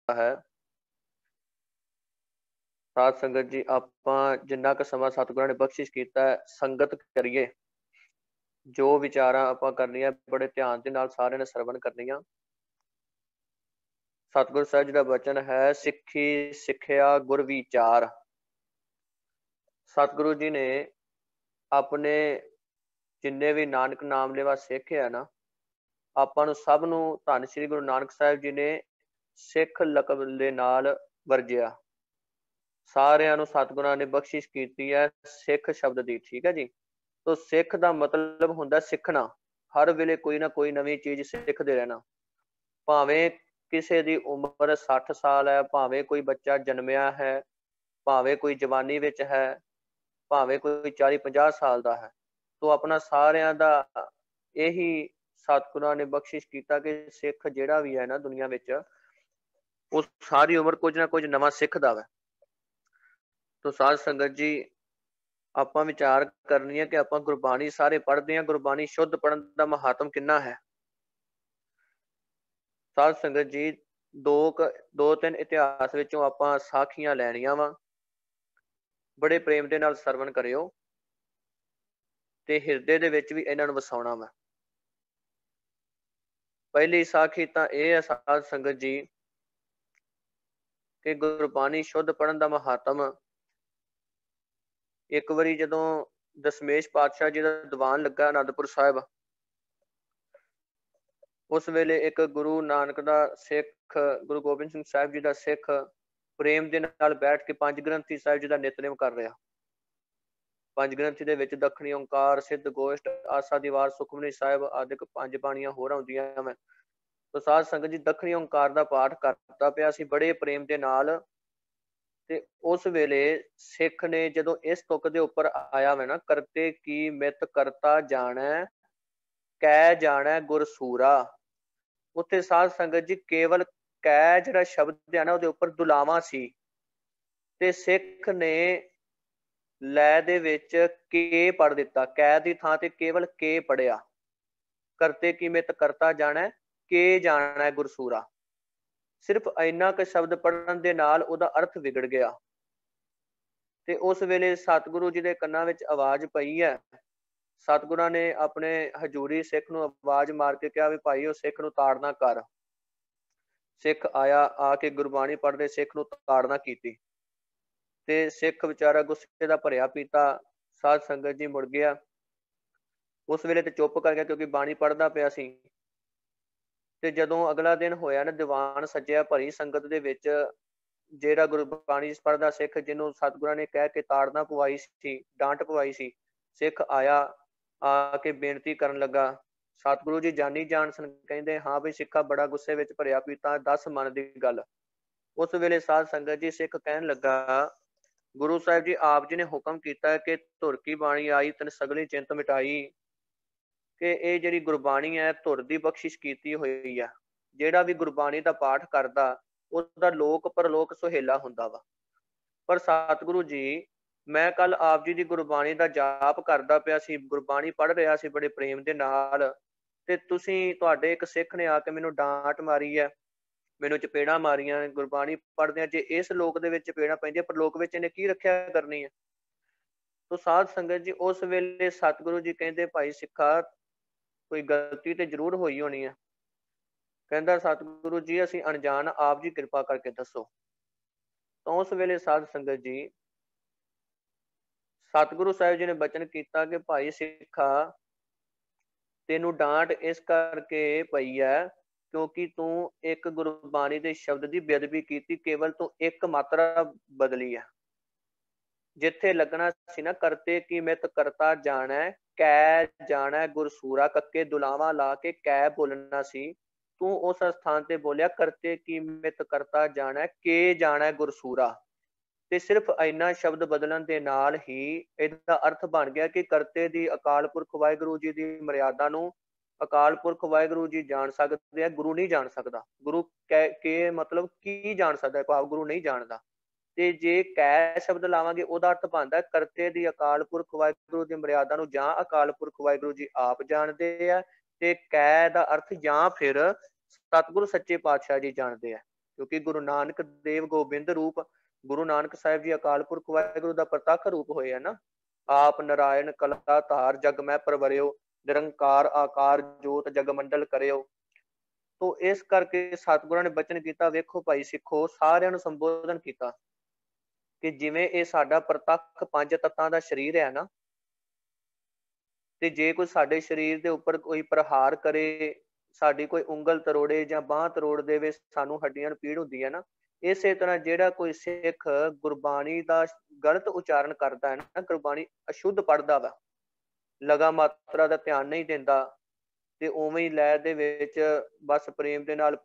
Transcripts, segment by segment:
है। साध संगत जी ਆਪਾਂ ਜਿੰਨਾ ਕੁ ਸਮਾਂ ਸਤਿਗੁਰਾਂ ਨੇ ਬਖਸ਼ਿਸ਼ ਕੀਤਾ ਹੈ, ਸੰਗਤ ਕਰੀਏ। ਜੋ ਵਿਚਾਰਾਂ ਆਪਾਂ ਕਰਨੀਆਂ ਬੜੇ ਧਿਆਨ ਦੇ ਨਾਲ ਸਾਰਿਆਂ ਨੇ ਸਰਵਣ ਕਰਨੀਆਂ। ਸਤਿਗੁਰ ਸਾਹਿਬ ਜੀ ਦਾ ਬਚਨ ਹੈ, ਸਿੱਖੀ ਸਿੱਖਿਆ ਗੁਰ ਵਿਚਾਰ। ਸਤਿਗੁਰੂ ਜੀ ਨੇ ਆਪਣੇ ਜਿੰਨੇ ਵੀ ਨਾਨਕ ਨਾਮ ਲੈਵਾ ਸਿੱਖ ਹੈ ਨਾ, ਆਪਾਂ ਨੂੰ ਸਭ ਨੂੰ ਧੰਨ ਸ਼੍ਰੀ ਗੁਰੂ ਨਾਨਕ ਸਾਹਿਬ ਜੀ ਨੇ ਸਿੱਖ ਲਕਬ ਦੇ ਨਾਲ ਵਰਜਿਆ। ਸਾਰਿਆਂ ਨੂੰ ਸਤਿਗੁਰਾਂ ਨੇ ਬਖਸ਼ਿਸ਼ ਕੀਤੀ ਹੈ ਸਿੱਖ ਸ਼ਬਦ ਦੀ। ਠੀਕ ਹੈ ਜੀ। ਤੋ ਸਿੱਖ ਦਾ ਮਤਲਬ ਹੁੰਦਾ ਸਿੱਖਣਾ। ਹਰ ਵੇਲੇ ਕੋਈ ਨਾ ਕੋਈ ਨਵੀਂ ਚੀਜ਼ ਸਿੱਖਦੇ ਰਹਿਣਾ। ਭਾਵੇਂ ਕਿਸੇ ਦੀ ਉਮਰ 60 ਸਾਲ ਹੈ, ਭਾਵੇਂ ਕੋਈ ਬੱਚਾ ਜਨਮਿਆ ਹੈ, ਭਾਵੇਂ ਕੋਈ ਜਵਾਨੀ ਵਿੱਚ ਹੈ, ਭਾਵੇਂ ਕੋਈ 40-50 ਸਾਲ ਦਾ ਹੈ। ਤੋ ਆਪਣਾ ਸਾਰਿਆਂ ਦਾ ਇਹੀ ਸਤਿਗੁਰਾਂ ਨੇ ਬਖਸ਼ਿਸ਼ ਕੀਤਾ ਕਿ ਸਿੱਖ ਜਿਹੜਾ ਵੀ ਹੈ ਨਾ ਦੁਨੀਆ ਵਿੱਚ, ਉਹ ਸਾਰੀ ਉਮਰ ਕੁਝ ਨਾ ਕੁਝ ਨਵਾਂ ਸਿੱਖਦਾ ਵਾ। ਤੋ ਸਾਧ ਸੰਗਤ ਜੀ, ਆਪਾਂ ਵਿਚਾਰ ਕਰਨੀ ਹੈ ਕਿ ਆਪਾਂ ਗੁਰਬਾਣੀ ਸਾਰੇ ਪੜ੍ਹਦੇ ਹਾਂ, ਗੁਰਬਾਣੀ ਸ਼ੁੱਧ ਪੜ੍ਹਨ ਦਾ ਮਹੱਤਵ ਕਿੰਨਾ ਹੈ। ਸਾਧ ਸੰਗਤ ਜੀ, ਦੋ ਤਿੰਨ ਇਤਿਹਾਸ ਵਿੱਚੋਂ ਆਪਾਂ ਸਾਖੀਆਂ ਲੈਣੀਆਂ ਵਾ। ਬੜੇ ਪ੍ਰੇਮ ਦੇ ਨਾਲ ਸਰਵਣ ਕਰਿਓ ਤੇ ਹਿਰਦੇ ਦੇ ਵਿੱਚ ਵੀ ਇਹਨਾਂ ਨੂੰ ਵਸਾਉਣਾ ਵਾ। ਪਹਿਲੀ ਸਾਖੀ ਤਾਂ ਇਹ ਹੈ ਸਾਧ ਸੰਗਤ ਜੀ ਕਿ ਗੁਰਬਾਣੀ ਸ਼ੁੱਧ ਪੜ੍ਹਨ ਦਾ ਮਹੱਤਵ। ਇੱਕ ਵਾਰੀ ਜਦੋਂ ਦਸ਼ਮੇਸ਼ ਪਾਤਸ਼ਾਹ ਜੀ ਦਾ ਦੀਵਾਨ ਲੱਗਾ ਅਨੰਦਪੁਰ ਸਾਹਿਬ, ਉਸ ਵੇਲੇ ਇੱਕ ਗੁਰੂ ਨਾਨਕ ਦਾ ਸਿੱਖ, ਗੁਰੂ ਗੋਬਿੰਦ ਸਿੰਘ ਸਾਹਿਬ ਜੀ ਦਾ ਸਿੱਖ ਪ੍ਰੇਮ ਦੇ ਨਾਲ ਬੈਠ ਕੇ ਪੰਜ ਗ੍ਰੰਥੀ ਸਾਹਿਬ ਜੀ ਦਾ ਨਿਤਨੇਮ ਕਰ ਰਿਹਾ। ਪੰਜ ਗ੍ਰੰਥੀ ਦੇ ਵਿੱਚ ਦੱਖਣੀ ਓਂਕਾਰ, ਸਿੱਧ ਗੋਸ਼ਟ, ਆਸਾ ਦੀ ਵਾਰ, ਸੁਖਮਨੀ ਸਾਹਿਬ ਆਦਿਕ ਪੰਜ ਬਾਣੀਆਂ ਹੋਰ ਆਉਂਦੀਆਂ ਮੈਂ। ਤੋ ਸਾਧ ਸੰਗਤ ਜੀ, ਦੱਖਣੀ ਓਂਕਾਰ ਦਾ ਪਾਠ ਕਰਦਾ ਪਿਆ ਸੀ ਬੜੇ ਪ੍ਰੇਮ ਦੇ ਨਾਲ। ਤੇ ਉਸ ਵੇਲੇ ਸਿੱਖ ਨੇ ਜਦੋਂ ਇਸ ਤੁਕ ਦੇ ਉੱਪਰ ਆਇਆ ਵਾ ਨਾ, ਕਰਤੇ ਕੀ ਮਿਤ ਕਰਤਾ ਜਾਣੈ, ਕਹਿ ਜਾਣੈ ਗੁਰ ਸੂਰਾ। ਉੱਥੇ ਸਾਧ ਸੰਗਤ ਜੀ ਕੇਵਲ ਕਹਿ ਜਿਹੜਾ ਸ਼ਬਦ ਹੈ ਨਾ, ਉਹਦੇ ਉੱਪਰ ਦੁਲਾਵਾਂ ਸੀ ਤੇ ਸਿੱਖ ਨੇ ਲੈ ਦੇ ਵਿੱਚ ਕੇ ਪੜ੍ਹ ਦਿੱਤਾ। ਕਹਿ ਦੀ ਥਾਂ ਤੇ ਕੇਵਲ ਕੇ ਪੜਿਆ। ਕਰਤੇ ਕੀ ਮਿਤ ਕਰਤਾ ਜਾਣੈ, ਕੇ ਜਾਣੈ ਗੁਰਸੂਰਾ। ਸਿਰਫ ਇੰਨਾ ਕੁ ਸ਼ਬਦ ਪੜ੍ਹਨ ਦੇ ਨਾਲ ਉਹਦਾ ਅਰਥ ਵਿਗੜ ਗਿਆ। ਤੇ ਉਸ ਵੇਲੇ ਸਤਿਗੁਰੂ ਜੀ ਦੇ ਕੰਨਾਂ ਵਿੱਚ ਆਵਾਜ਼ ਪਈ ਹੈ। ਸਤਿਗੁਰਾਂ ਨੇ ਆਪਣੇ ਹਜ਼ੂਰੀ ਸਿੱਖ ਨੂੰ ਆਵਾਜ਼ ਮਾਰ ਕੇ ਕਿਹਾ ਵੀ ਭਾਈ ਉਹ ਸਿੱਖ ਨੂੰ ਤਾੜਨਾ ਕਰ। ਸਿੱਖ ਆਇਆ, ਆ ਕੇ ਗੁਰਬਾਣੀ ਪੜ੍ਹਦੇ ਸਿੱਖ ਨੂੰ ਤਾੜਨਾ ਕੀਤੀ ਤੇ ਸਿੱਖ ਵਿਚਾਰਾ ਗੁੱਸੇ ਦਾ ਭਰਿਆ ਪੀਤਾ ਸਾਧ ਸੰਗਤ ਜੀ ਮੁੜ ਗਿਆ। ਉਸ ਵੇਲੇ ਤੇ ਚੁੱਪ ਕਰ ਗਿਆ ਕਿਉਂਕਿ ਬਾਣੀ ਪੜ੍ਹਦਾ ਪਿਆ ਸੀ। ਤੇ ਜਦੋਂ ਅਗਲਾ ਦਿਨ ਹੋਇਆ ਨਾ, ਦੀਵਾਨ ਸੱਜਿਆ ਭਰੀ ਸੰਗਤ ਦੇ ਵਿੱਚ, ਜਿਹੜਾ ਗੁਰਬਾਣੀ ਪੜ੍ਹਦਾ ਸਿੱਖ ਜਿਹਨੂੰ ਸਤਿਗੁਰਾਂ ਨੇ ਕਹਿ ਕੇ ਤਾੜਨਾ ਪਵਾਈ ਸੀ, ਡਾਂਟ ਪਵਾਈ ਸੀ, ਸਿੱਖ ਆਇਆ, ਆ ਕੇ ਬੇਨਤੀ ਕਰਨ ਲੱਗਾ। ਸਤਿਗੁਰੂ ਜੀ ਜਾਨੀ ਜਾਣ ਸਨ, ਕਹਿੰਦੇ ਹਾਂ ਵੀ ਸਿੱਖਾ ਬੜਾ ਗੁੱਸੇ ਵਿੱਚ ਭਰਿਆ ਪੀਤਾ, ਦੱਸ ਮਨ ਦੀ ਗੱਲ। ਉਸ ਵੇਲੇ ਸਾਧ ਸੰਗਤ ਜੀ ਸਿੱਖ ਕਹਿਣ ਲੱਗਾ, ਗੁਰੂ ਸਾਹਿਬ ਜੀ ਆਪ ਜੀ ਨੇ ਹੁਕਮ ਕੀਤਾ ਕਿ ਧੁਰ ਕੀ ਬਾਣੀ ਆਈ ਤੈਨੂੰ ਸਗਲੀ ਚਿੰਤ ਮਿਟਾਈ। ਕਿ ਇਹ ਜਿਹੜੀ ਗੁਰਬਾਣੀ ਹੈ ਧੁਰ ਦੀ ਬਖਸ਼ਿਸ਼ ਕੀਤੀ ਹੋਈ ਆ। ਜਿਹੜਾ ਵੀ ਗੁਰਬਾਣੀ ਦਾ ਪਾਠ ਕਰਦਾ ਉਹਦਾ ਲੋਕ ਪਰਲੋਕ ਸੁਹੇਲਾ ਹੁੰਦਾ ਵਾ। ਪਰ ਸਤਿਗੁਰੂ ਜੀ, ਮੈਂ ਕੱਲ ਆਪ ਜੀ ਦੀ ਗੁਰਬਾਣੀ ਦਾ ਜਾਪ ਕਰਦਾ ਪਿਆ ਸੀ, ਗੁਰਬਾਣੀ ਪੜ੍ਹ ਰਿਹਾ ਸੀ ਬੜੇ ਪ੍ਰੇਮ ਦੇ ਨਾਲ, ਤੇ ਤੁਹਾਡੇ ਇੱਕ ਸਿੱਖ ਨੇ ਆ ਕੇ ਮੈਨੂੰ ਡਾਂਟ ਮਾਰੀ ਹੈ, ਮੈਨੂੰ ਚਪੇੜਾਂ ਮਾਰੀਆਂ ਗੁਰਬਾਣੀ ਪੜ੍ਹਦਿਆਂ। ਜੇ ਇਸ ਲੋਕ ਦੇ ਵਿੱਚ ਚਪੇੜਾਂ ਪੈਂਦੀਆਂ, ਪਰ ਲੋਕ ਵਿੱਚ ਇਹਨੇ ਕੀ ਰੱਖਿਆ ਕਰਨੀ ਹੈ। ਤੋ ਸਾਧ ਸੰਗਤ ਜੀ, ਉਸ ਵੇਲੇ ਸਤਿਗੁਰੂ ਜੀ ਕਹਿੰਦੇ ਭਾਈ ਸਿੱਖਾ ਕੋਈ ਗਲਤੀ ਤੇ ਜ਼ਰੂਰ ਹੋਈ ਹੋਣੀ ਹੈ। ਕਹਿੰਦਾ ਸਤਿਗੁਰੂ ਜੀ ਅਸੀਂ ਅਣਜਾਣ, ਆਪ ਜੀ ਕਿਰਪਾ ਕਰਕੇ ਦੱਸੋ। ਤਾਂ ਉਸ ਵੇਲੇ ਸਾਧ ਸੰਗਤ ਜੀ ਸਤਿਗੁਰੂ ਸਾਹਿਬ ਜੀ ਨੇ ਬਚਨ ਕੀਤਾ ਕਿ ਭਾਈ ਸਿੱਖਾ, ਤੈਨੂੰ ਡਾਂਟ ਇਸ ਕਰਕੇ ਪਈ ਹੈ ਕਿਉਂਕਿ ਤੂੰ ਇੱਕ ਗੁਰਬਾਣੀ ਦੇ ਸ਼ਬਦ ਦੀ ਬੇਅਦਬੀ ਕੀਤੀ। ਕੇਵਲ ਤੂੰ ਇੱਕ ਮਾਤਰਾ ਬਦਲੀ ਹੈ। ਜਿੱਥੇ ਲੱਗਣਾ ਸੀ ਨਾ, ਕਰਤੇ ਕੀ ਮਿਤ ਕਰਤਾ ਜਾਣੈ, ਕੈ ਜਾਣੈ ਗੁਰਸੂਰਾ, ਕੱਕੇ ਦੁਲਾਵਾਂ ਲਾ ਕੇ ਕੈ ਬੋਲਣਾ ਸੀ, ਤੂੰ ਉਸ ਸਥਾਨ ਤੇ ਬੋਲਿਆ ਕਰਤੇ ਕੀ ਮਿਤ ਕਰਤਾ ਜਾਣੈ, ਕੇ ਜਾਣੈ ਗੁਰਸੂਰਾ। ਤੇ ਸਿਰਫ ਇੰਨਾ ਸ਼ਬਦ ਬਦਲਣ ਦੇ ਨਾਲ ਹੀ ਇਹਦਾ ਅਰਥ ਬਣ ਗਿਆ ਕਿ ਕਰਤੇ ਦੀ ਅਕਾਲ ਪੁਰਖ ਵਾਹਿਗੁਰੂ ਜੀ ਦੀ ਮਰਿਆਦਾ ਨੂੰ ਅਕਾਲ ਪੁਰਖ ਵਾਹਿਗੁਰੂ ਜੀ ਜਾਣ ਸਕਦੇ ਆ, ਗੁਰੂ ਨਹੀਂ ਜਾਣ ਸਕਦਾ। ਗੁਰੂ ਕੇ ਮਤਲਬ ਕੀ ਜਾਣ ਸਕਦਾ, ਭਾਵ ਗੁਰੂ ਨਹੀਂ ਜਾਣਦਾ। ਤੇ ਜੇ ਕੈ ਸ਼ਬਦ ਲਾਵਾਂਗੇ ਉਹਦਾ ਅਰਥ ਬਣਦਾ ਕਰਤੇ ਦੀ ਅਕਾਲ ਪੁਰਖ ਵਾਹਿਗੁਰੂ ਦੀ ਮਰਿਆਦਾ ਨੂੰ ਜਾਂ ਅਕਾਲ ਪੁਰਖ ਵਾਹਿਗੁਰੂ ਜੀ ਆਪ ਜਾਣਦੇ ਆ, ਤੇ ਕੈ ਦਾ ਅਰਥ ਜਾਂ ਫਿਰ ਸਤਿਗੁਰੂ ਸੱਚੇ ਪਾਤਸ਼ਾਹ ਜੀ ਜਾਣਦੇ ਆ। क्योंकि गुरु नानक देव गोबिंद रूप गुरु नानक साहिब जी अकाल पुरख वाहिगुरु दा प्रतख रूप होए है ना। आप नारायण कला धार जग मैं परवरियो, निरंकार आकार जोत जग मंडल करियो। तो इस करके सतगुਰਾਂ ने बचन किया, वेखो भाई सिखो सारिਆਂ ਨੂੰ संबोधन किया कि जिवें ਇਹ ਸਾਡਾ ਪ੍ਰਤੱਖ ਪੰਜ ਤੱਤਾਂ ਦਾ ਸਰੀਰ ਹੈ ਨਾ, ਤੇ ਜੇ ਕੋਈ ਸਾਡੇ ਸਰੀਰ ਦੇ ਉੱਪਰ ਕੋਈ ਪ੍ਰਹਾਰ ਕਰੇ, ਸਾਡੀ ਕੋਈ ਉਂਗਲ ਤਰੋੜੇ ਜਾਂ ਬਾਂਹ ਤਰੋੜ ਦੇਵੇ, ਸਾਨੂੰ ਹੱਡੀਆਂ ਨੂੰ ਪੀੜ ਹੁੰਦੀ ਹੈ ਨਾ, ਇਸੇ ਤਰ੍ਹਾਂ ਜਿਹੜਾ ਕੋਈ ਸਿੱਖ ਗੁਰਬਾਣੀ ਦਾ ਗਲਤ ਉਚਾਰਨ ਕਰਦਾ ਹੈ ਨਾ, ਗੁਰਬਾਣੀ ਅਸ਼ੁੱਧ ਪੜ੍ਹਦਾ ਵਾ, ਲਗਾ ਮਾਤਰਾ ਦਾ ਧਿਆਨ ਨਹੀਂ ਦਿੰਦਾ, ਤੇ ਉਵੇਂ ਹੀ ਲੈ ਦੇ ਵਿੱਚ ਬਸ ਪ੍ਰੇਮ ਦੇ ਨਾਲ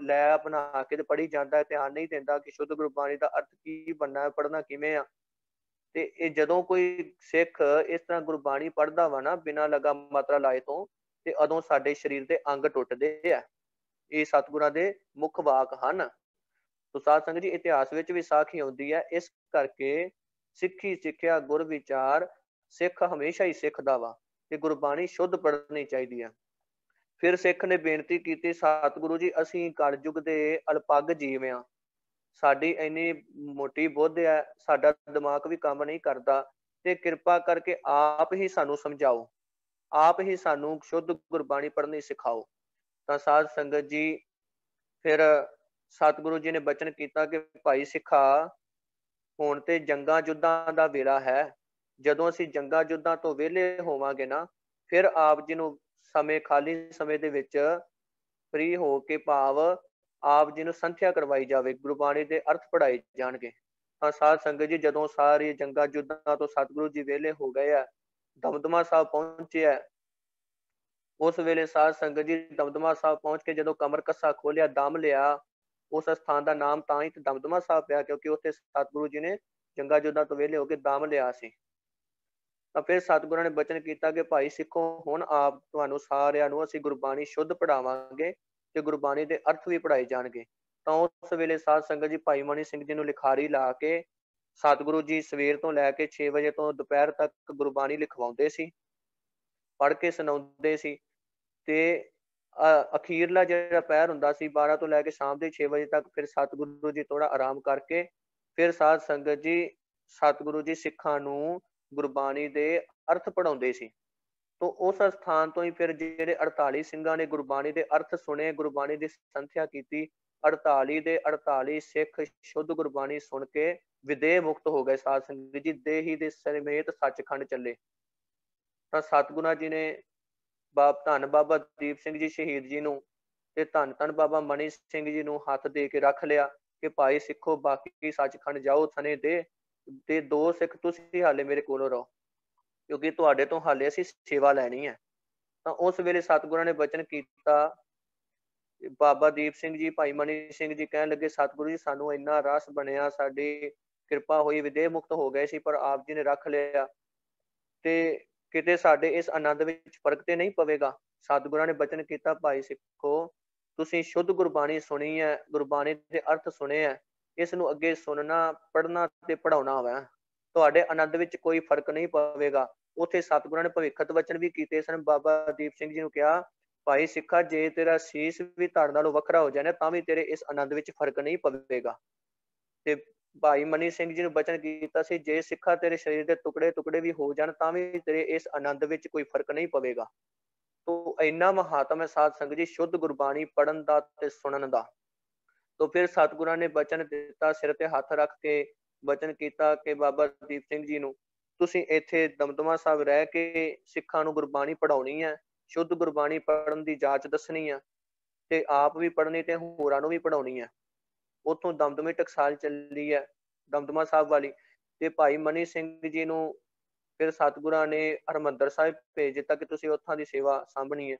ਲੈ ਬਣਾ ਕੇ ਤੇ ਪੜ੍ਹੀ ਜਾਂਦਾ, ਧਿਆਨ ਨਹੀਂ ਦਿੰਦਾ ਕਿ ਸ਼ੁੱਧ ਗੁਰਬਾਣੀ ਦਾ ਅਰਥ ਕੀ ਬਣਨਾ ਹੈ, ਪੜ੍ਹਨਾ ਕਿਵੇਂ ਆ। ਤੇ ਇਹ ਜਦੋਂ ਕੋਈ ਸਿੱਖ ਇਸ ਤਰ੍ਹਾਂ ਗੁਰਬਾਣੀ ਪੜ੍ਹਦਾ ਵਾ ਨਾ ਬਿਨਾਂ ਲਗਾ ਮਾਤਰਾ ਲਾਏ ਤੋਂ, ਤੇ ਉਦੋਂ ਸਾਡੇ ਸਰੀਰ ਦੇ ਅੰਗ ਟੁੱਟਦੇ ਆ। ਇਹ ਸਤਿਗੁਰਾਂ ਦੇ ਮੁੱਖ ਵਾਕ ਹਨ। ਤੋ ਸਾਧ ਸੰਗਤ ਜੀ, ਇਤਿਹਾਸ ਵਿੱਚ ਵੀ ਸਾਖੀ ਆਉਂਦੀ ਹੈ। ਇਸ ਕਰਕੇ ਸਿੱਖੀ ਸਿੱਖਿਆ ਗੁਰ ਵਿਚਾਰ, ਸਿੱਖ ਹਮੇਸ਼ਾ ਹੀ ਸਿੱਖਦਾ ਵਾ ਤੇ ਗੁਰਬਾਣੀ ਸ਼ੁੱਧ ਪੜ੍ਹਨੀ ਚਾਹੀਦੀ ਹੈ। ਫਿਰ ਸਿੱਖ ਨੇ ਬੇਨਤੀ ਕੀਤੀ, ਸਤਿਗੁਰੂ ਜੀ ਅਸੀਂ ਕਲਯੁਗ ਦੇ ਅਲਪੱਗ ਜੀਵ ਹਾਂ, ਸਾਡੀ ਇੰਨੀ ਮੋਟੀ ਬੁੱਧ ਹੈ, ਸਾਡਾ ਦਿਮਾਗ ਵੀ ਕੰਮ ਨਹੀਂ ਕਰਦਾ, ਤੇ ਕਿਰਪਾ ਕਰਕੇ ਆਪ ਹੀ ਸਾਨੂੰ ਸਮਝਾਓ, ਆਪ ਹੀ ਸਾਨੂੰ ਸ਼ੁੱਧ ਗੁਰਬਾਣੀ ਪੜ੍ਹਨੀ ਸਿਖਾਓ। ਤਾਂ ਸਾਧ ਸੰਗਤ ਜੀ ਫਿਰ ਸਤਿਗੁਰੂ ਜੀ ਨੇ ਬਚਨ ਕੀਤਾ ਕਿ ਭਾਈ ਸਿੱਖਾ, ਹੁਣ ਤੇ ਜੰਗਾਂ ਯੁੱਧਾਂ ਦਾ ਵੇਲਾ ਹੈ, ਜਦੋਂ ਅਸੀਂ ਜੰਗਾਂ ਯੁੱਧਾਂ ਤੋਂ ਵਿਹਲੇ ਹੋਵਾਂਗੇ ਨਾ, ਫਿਰ ਆਪ ਜੀ ਨੂੰ ਸਮੇਂ ਖਾਲੀ ਸਮੇਂ ਦੇ ਵਿੱਚ ਫ੍ਰੀ ਹੋ ਕੇ ਭਾਵ ਆਪ ਜੀ ਨੂੰ ਸੰਥਿਆ ਕਰਵਾਈ ਜਾਵੇ, ਗੁਰਬਾਣੀ ਦੇ ਅਰਥ ਪੜ੍ਹਾਏ ਜਾਣਗੇ। ਤਾਂ ਸਾਧ ਸੰਗਤ ਜੀ ਜਦੋਂ ਸਾਰੀ ਜੰਗਾਂ ਯੁੱਧਾਂ ਤੋਂ ਸਤਿਗੁਰੂ ਜੀ ਵਿਹਲੇ ਹੋ ਗਏ ਆ, ਦਮਦਮਾ ਸਾਹਿਬ ਪਹੁੰਚੇ ਆ, ਉਸ ਵੇਲੇ ਸਾਧ ਸੰਗਤ ਜੀ ਦਮਦਮਾ ਸਾਹਿਬ ਪਹੁੰਚ ਕੇ ਜਦੋਂ ਕਮਰ ਕੱਸਾ ਖੋਲਿਆ, ਦਮ ਲਿਆ, ਉਸ ਸਥਾਨ ਦਾ ਨਾਮ ਤਾਂ ਹੀ ਦਮਦਮਾ ਸਾਹਿਬ ਪਿਆ ਕਿਉਂਕਿ ਉੱਥੇ ਸਤਿਗੁਰੂ ਜੀ ਨੇ ਜੰਗਾਂ ਯੁੱਧਾਂ ਤੋਂ ਵਿਹਲੇ ਹੋ ਕੇ ਦਮ ਲਿਆ ਸੀ। ਤਾਂ ਫਿਰ ਸਤਿਗੁਰਾਂ ਨੇ ਬਚਨ ਕੀਤਾ ਕਿ ਭਾਈ ਸਿੱਖੋ, ਹੁਣ ਆਪ ਤੁਹਾਨੂੰ ਸਾਰਿਆਂ ਨੂੰ ਅਸੀਂ ਗੁਰਬਾਣੀ ਸ਼ੁੱਧ ਪੜ੍ਹਾਵਾਂਗੇ ਤੇ ਗੁਰਬਾਣੀ ਦੇ ਅਰਥ ਵੀ ਪੜ੍ਹਾਏ ਜਾਣਗੇ। ਤਾਂ ਉਸ ਵੇਲੇ ਸਾਧ ਸੰਗਤ ਜੀ ਭਾਈ ਮਨੀ ਸਿੰਘ ਜੀ ਨੂੰ ਲਿਖਾਰੀ ਲਾ ਕੇ ਸਤਿਗੁਰੂ ਜੀ ਸਵੇਰ ਤੋਂ ਲੈ ਕੇ 6 ਵਜੇ ਤੋਂ ਦੁਪਹਿਰ ਤੱਕ ਗੁਰਬਾਣੀ ਲਿਖਵਾਉਂਦੇ ਸੀ, ਪੜ੍ਹ ਕੇ ਸੁਣਾਉਂਦੇ ਸੀ। ਤੇ ਅਖੀਰਲਾ ਜਿਹੜਾ ਪਹਿਰ ਹੁੰਦਾ ਸੀ 12 ਤੋਂ ਲੈ ਕੇ ਸ਼ਾਮ ਦੇ 6 ਵਜੇ ਤੱਕ, ਫਿਰ ਸਤਿਗੁਰੂ ਜੀ ਥੋੜਾ ਆਰਾਮ ਕਰਕੇ ਫਿਰ ਸਾਧ ਸੰਗਤ ਜੀ ਸਤਿਗੁਰੂ ਜੀ ਸਿੱਖਾਂ ਨੂੰ ਗੁਰਬਾਣੀ ਦੇ ਅਰਥ ਪੜ੍ਹਾਉਂਦੇ ਸੀ। ਤੋਂ ਉਸ ਸਥਾਨ ਤੋਂ ਹੀ ਫਿਰ ਜਿਹੜੇ 48 ਸਿੰਘਾਂ ਨੇ ਗੁਰਬਾਣੀ ਦੇ ਅਰਥ ਸੁਣੇ, ਗੁਰਬਾਣੀ ਦੀ ਸੰਥਿਆ ਕੀਤੀ, 48 ਦੇ 48 ਸਿੱਖ ਸ਼ੁੱਧ ਗੁਰਬਾਣੀ ਸੁਣ ਕੇ ਵਿਦੇਹ ਮੁਕਤ ਹੋ ਗਏ। ਸਾਧ ਸੰਗਤ ਜੀ ਦੇਹੀ ਦੇ ਸਮੇਤ ਸੱਚਖੰਡ ਚੱਲੇ। ਤਾਂ ਸਤਿਗੁਰਾਂ ਜੀ ਨੇ ਧੰਨ ਬਾਬਾ ਦੀਪ ਸਿੰਘ ਜੀ ਸ਼ਹੀਦ ਜੀ ਨੂੰ ਤੇ ਧੰਨ ਧੰਨ ਬਾਬਾ ਮਨੀ ਸਿੰਘ ਜੀ ਨੂੰ ਹੱਥ ਦੇ ਕੇ ਰੱਖ ਲਿਆ ਕਿ ਭਾਈ ਸਿੱਖੋ ਬਾਕੀ ਸੱਚਖੰਡ ਜਾਓ ਥਨੇ ਦੇ, ਤੇ 2 ਸਿੱਖ ਤੁਸੀਂ ਹਾਲੇ ਮੇਰੇ ਕੋਲੋਂ ਰਹੋ ਕਿਉਂਕਿ ਤੁਹਾਡੇ ਤੋਂ ਹਾਲੇ ਅਸੀਂ ਸੇਵਾ ਲੈਣੀ ਹੈ। ਤਾਂ ਉਸ ਵੇਲੇ ਸਤਿਗੁਰਾਂ ਨੇ ਬਚਨ ਕੀਤਾ, ਬਾਬਾ ਦੀਪ ਸਿੰਘ ਜੀ ਭਾਈ ਮਨੀ ਸਿੰਘ ਜੀ ਕਹਿਣ ਲੱਗੇ, ਸਤਿਗੁਰੂ ਜੀ ਸਾਨੂੰ ਇੰਨਾ ਰਸ ਬਣਿਆ, ਸਾਡੀ ਕਿਰਪਾ ਹੋਈ, ਵਿਦੇਹ ਮੁਕਤ ਹੋ ਗਏ ਸੀ, ਪਰ ਆਪ ਜੀ ਨੇ ਰੱਖ ਲਿਆ ਤੇ ਕਿਤੇ ਸਾਡੇ ਇਸ ਆਨੰਦ ਵਿੱਚ ਫਰਕ ਤੇ ਨਹੀਂ ਪਵੇਗਾ। ਸਤਿਗੁਰਾਂ ਨੇ ਬਚਨ ਕੀਤਾ, ਭਾਈ ਸਿੱਖੋ ਤੁਸੀਂ ਸ਼ੁੱਧ ਗੁਰਬਾਣੀ ਸੁਣੀ ਹੈ, ਗੁਰਬਾਣੀ ਦੇ ਅਰਥ ਸੁਣੇ ਹੈ, ਇਸ ਨੂੰ ਅੱਗੇ ਸੁਣਨਾ, ਪੜ੍ਹਨਾ ਤੇ ਪੜ੍ਹਾਉਣਾ ਵਾ, ਤੁਹਾਡੇ ਆਨੰਦ ਵਿੱਚ ਕੋਈ ਫਰਕ ਨਹੀਂ ਪਵੇਗਾ। ਉੱਥੇ ਸਤਿਗੁਰਾਂ ਨੇ ਭਵਿੱਖਤ ਵਚਨ ਵੀ ਕੀਤੇ ਸਨ। ਬਾਬਾ ਦੀਪ ਸਿੰਘ ਜੀ ਨੂੰ ਕਿਹਾ, ਭਾਈ ਸਿੱਖਾ ਜੇ ਤੇਰਾ ਸੀਸ ਵੀ ਧੜ ਨਾਲੋਂ ਵੱਖਰਾ ਹੋ ਜਾਣਾ ਤਾਂ ਵੀ ਤੇਰੇ ਇਸ ਆਨੰਦ ਵਿੱਚ ਫਰਕ ਨਹੀਂ ਪਵੇਗਾ। ਤੇ ਭਾਈ ਮਨੀ ਸਿੰਘ ਜੀ ਨੂੰ ਬਚਨ ਕੀਤਾ ਸੀ, ਜੇ ਸਿੱਖਾ ਤੇਰੇ ਸਰੀਰ ਦੇ ਟੁਕੜੇ ਟੁਕੜੇ ਵੀ ਹੋ ਜਾਣ ਤਾਂ ਵੀ ਤੇਰੇ ਇਸ ਆਨੰਦ ਵਿੱਚ ਕੋਈ ਫਰਕ ਨਹੀਂ ਪਵੇਗਾ। ਤੋ ਇੰਨਾ ਮਹਾਤਮ ਹੈ ਸਾਧ ਸੰਗਤ ਜੀ ਸ਼ੁੱਧ ਗੁਰਬਾਣੀ ਪੜ੍ਹਨ ਦਾ ਤੇ ਸੁਣਨ ਦਾ। ਤੋ ਫਿਰ ਸਤਿਗੁਰਾਂ ਨੇ ਬਚਨ ਦਿੱਤਾ, ਸਿਰ ਤੇ ਹੱਥ ਰੱਖ ਕੇ ਬਚਨ ਕੀਤਾ ਕਿ ਬਾਬਾ ਦੀਪ ਸਿੰਘ ਜੀ ਨੂੰ ਤੁਸੀਂ ਇੱਥੇ ਦਮਦਮਾ ਸਾਹਿਬ ਰਹਿ ਕੇ ਸਿੱਖਾਂ ਨੂੰ ਗੁਰਬਾਣੀ ਪੜ੍ਹਾਉਣੀ ਹੈ, ਸ਼ੁੱਧ ਗੁਰਬਾਣੀ ਪੜ੍ਹਨ ਦੀ ਜਾਂਚ ਦੱਸਣੀ ਹੈ ਤੇ ਆਪ ਵੀ ਪੜ੍ਹਨੀ ਤੇ ਹੋਰਾਂ ਨੂੰ ਵੀ ਪੜ੍ਹਾਉਣੀ ਹੈ। ਉੱਥੋਂ ਦਮਦਮੇ ਟਕਸਾਲ ਚੱਲੀ ਹੈ ਦਮਦਮਾ ਸਾਹਿਬ ਵਾਲੀ, ਤੇ ਭਾਈ ਮਨੀ ਸਿੰਘ ਜੀ ਨੂੰ ਫਿਰ ਸਤਿਗੁਰਾਂ ਨੇ ਹਰਿਮੰਦਰ ਸਾਹਿਬ ਭੇਜ ਦਿੱਤਾ ਕਿ ਤੁਸੀਂ ਉੱਥਾਂ ਦੀ ਸੇਵਾ ਸਾਂਭਣੀ ਹੈ।